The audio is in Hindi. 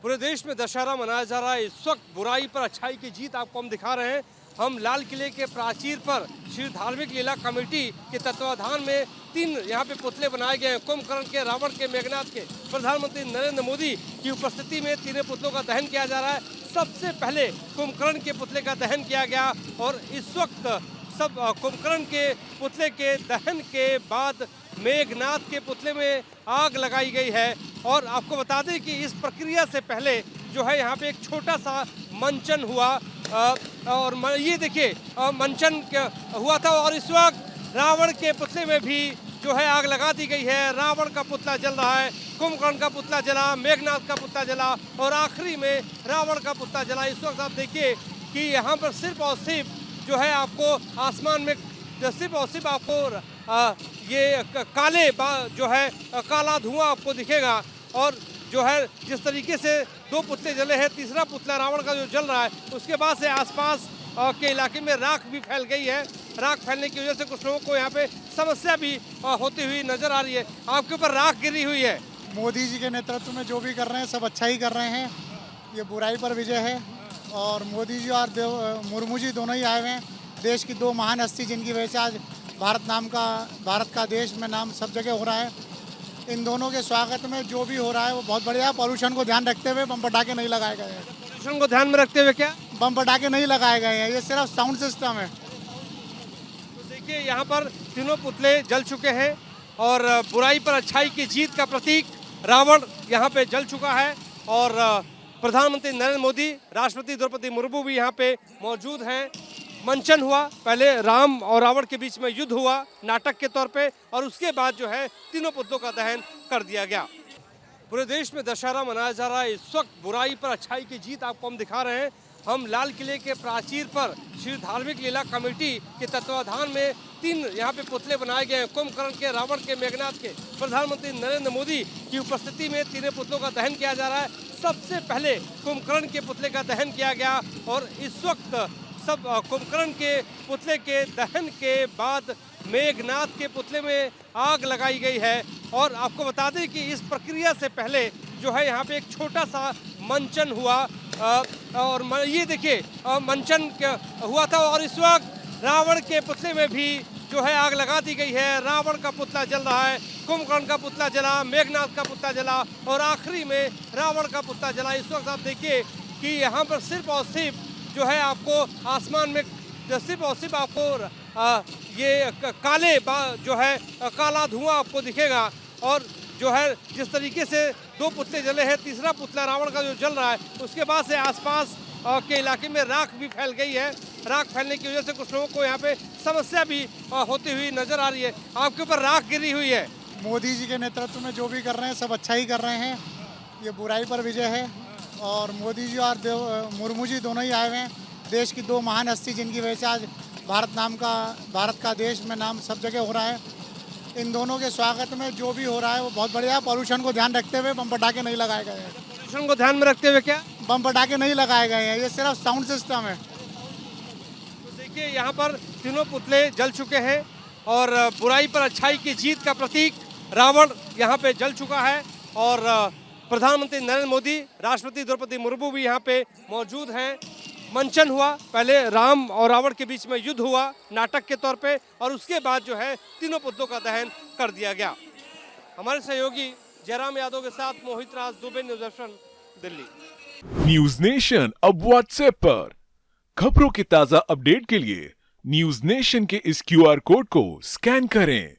पूरे देश में दशहरा मनाया जा रहा है। इस वक्त बुराई पर अच्छाई की जीत आपको हम दिखा रहे हैं। हम लाल किले के प्राचीर पर श्री धार्मिक लीला कमेटी के तत्वाधान में 3 यहाँ पे पुतले बनाए गए हैं। कुंभकर्ण के, रावण के, मेघनाथ के। प्रधानमंत्री नरेंद्र मोदी की उपस्थिति में तीनों पुतलों का दहन किया जा रहा है। सबसे पहले कुंभकर्ण के पुतले का दहन किया गया और इस वक्त सब कुंभकर्ण के पुतले के दहन के बाद मेघनाथ के पुतले में आग लगाई गई है। और आपको बता दें कि इस प्रक्रिया से पहले जो है यहाँ पे एक छोटा सा मंचन हुआ और ये देखिए मंचन हुआ था और इस वक्त रावण के पुतले में भी जो है आग लगा दी गई है। रावण का पुतला जल रहा है, कुंभकर्ण का पुतला जला, मेघनाथ का पुतला जला और आखिरी में रावण का पुतला जला। इस वक्त आप देखिए कि यहाँ पर सिर्फ और सिर्फ जो है आपको आसमान में सिर्फ और सिर्फ आपको ये काले जो है काला धुआं आपको दिखेगा। और जो है जिस तरीके से 2 पुतले जले हैं, तीसरा पुतला रावण का जो जल रहा है, उसके बाद से आसपास के इलाके में राख भी फैल गई है। राख फैलने की वजह से कुछ लोगों को यहाँ पे समस्या भी होती हुई नजर आ रही है। आपके ऊपर राख गिरी हुई है। मोदी जी के नेतृत्व में जो भी कर रहे हैं सब अच्छा ही कर रहे हैं। ये बुराई पर विजय है और मोदी जी और मुर्मू जी दोनों ही आए हुए हैं। देश की 2 महान हस्ती जिनकी वजह से आज भारत का देश में नाम सब जगह हो रहा है। इन दोनों के स्वागत में जो भी हो रहा है वो बहुत बढ़िया। पॉल्यूशन को ध्यान रखते हुए बम पटाखे नहीं लगाए गए हैं। पॉल्यूशन को ध्यान में रखते हुए क्या बम पटाखे नहीं लगाए गए हैं, ये सिर्फ साउंड सिस्टम है। तो देखिए यहाँ पर तीनों पुतले जल चुके हैं और बुराई पर अच्छाई की जीत का प्रतीक रावण यहाँ पे जल चुका है। और प्रधानमंत्री नरेंद्र मोदी, राष्ट्रपति द्रौपदी मुर्मू भी यहाँ पे मौजूद हैं। मंचन हुआ, पहले राम और रावण के बीच में युद्ध हुआ नाटक के तौर पे और उसके बाद जो है तीनों पुतलों का दहन कर दिया गया। पूरे देश में दशहरा मनाया जा रहा है। इस वक्त बुराई पर अच्छाई की जीत आपको हम दिखा रहे हैं। हम लाल किले के प्राचीर पर श्री धार्मिक लीला कमेटी के तत्वाधान में 3 यहाँ पे पुतले बनाए गए हैं। कुंभकर्ण के, रावण के, मेघनाथ के। प्रधानमंत्री नरेंद्र मोदी की उपस्थिति में तीनों पुतलों का दहन किया जा रहा है। सबसे पहले कुंभकर्ण के पुतले का दहन किया गया और इस वक्त सब कुंभकर्ण के पुतले के दहन के बाद मेघनाथ के पुतले में आग लगाई गई है। और आपको बता दें कि इस प्रक्रिया से पहले जो है यहाँ पे एक छोटा सा मंचन हुआ और ये देखिए मंचन हुआ था और इस वक्त रावण के पुतले में भी जो है आग लगा दी गई है। रावण का पुतला जल रहा है, कुंभकर्ण का पुतला जला, मेघनाथ का पुतला जला और आखिरी में रावण का पुतला जला। इस वक्त आप देखिए कि यहाँ पर सिर्फ और सिर्फ जो है आपको आसमान में सिर्फ और सिर्फ आपको ये काले जो है काला धुआं आपको दिखेगा। और जो है जिस तरीके से 2 पुतले जले हैं, तीसरा पुतला रावण का जो जल रहा है, उसके बाद से आसपास के इलाके में राख भी फैल गई है। राख फैलने की वजह से कुछ लोगों को यहाँ पे समस्या भी होती हुई नजर आ रही है। आपके ऊपर राख गिरी हुई है। मोदी जी के नेतृत्व में जो भी कर रहे हैं सब अच्छा ही कर रहे हैं। ये बुराई पर विजय है और मोदी जी और मुर्मू जी दोनों ही आए हुए हैं। देश की 2 महान हस्ती जिनकी वजह से आज भारत का देश में नाम सब जगह हो रहा है। इन दोनों के स्वागत में जो भी हो रहा है वो बहुत बढ़िया। पॉल्यूशन को ध्यान रखते हुए बम पटाखे नहीं लगाए गए हैं। पॉल्यूशन को ध्यान में रखते हुए क्या बम पटाखे नहीं लगाए गए हैं, ये सिर्फ साउंड सिस्टम है। तो देखिए यहाँ पर तीनों पुतले जल चुके हैं और बुराई पर अच्छाई की जीत का प्रतीक रावण यहाँ पे जल चुका है। और प्रधानमंत्री नरेंद्र मोदी, राष्ट्रपति द्रौपदी मुर्मू भी यहाँ पे मौजूद हैं। मंचन हुआ, पहले राम और रावण के बीच में युद्ध हुआ नाटक के तौर पे और उसके बाद जो है तीनों पुतलों का दहन कर दिया गया। हमारे सहयोगी जयराम यादव के साथ Mohit Raj Dubey, News Nation, Delhi. News Nation अब व्हाट्सएप पर खबरों के ताजा अपडेट के लिए न्यूज नेशन के इस QR कोड को स्कैन करें।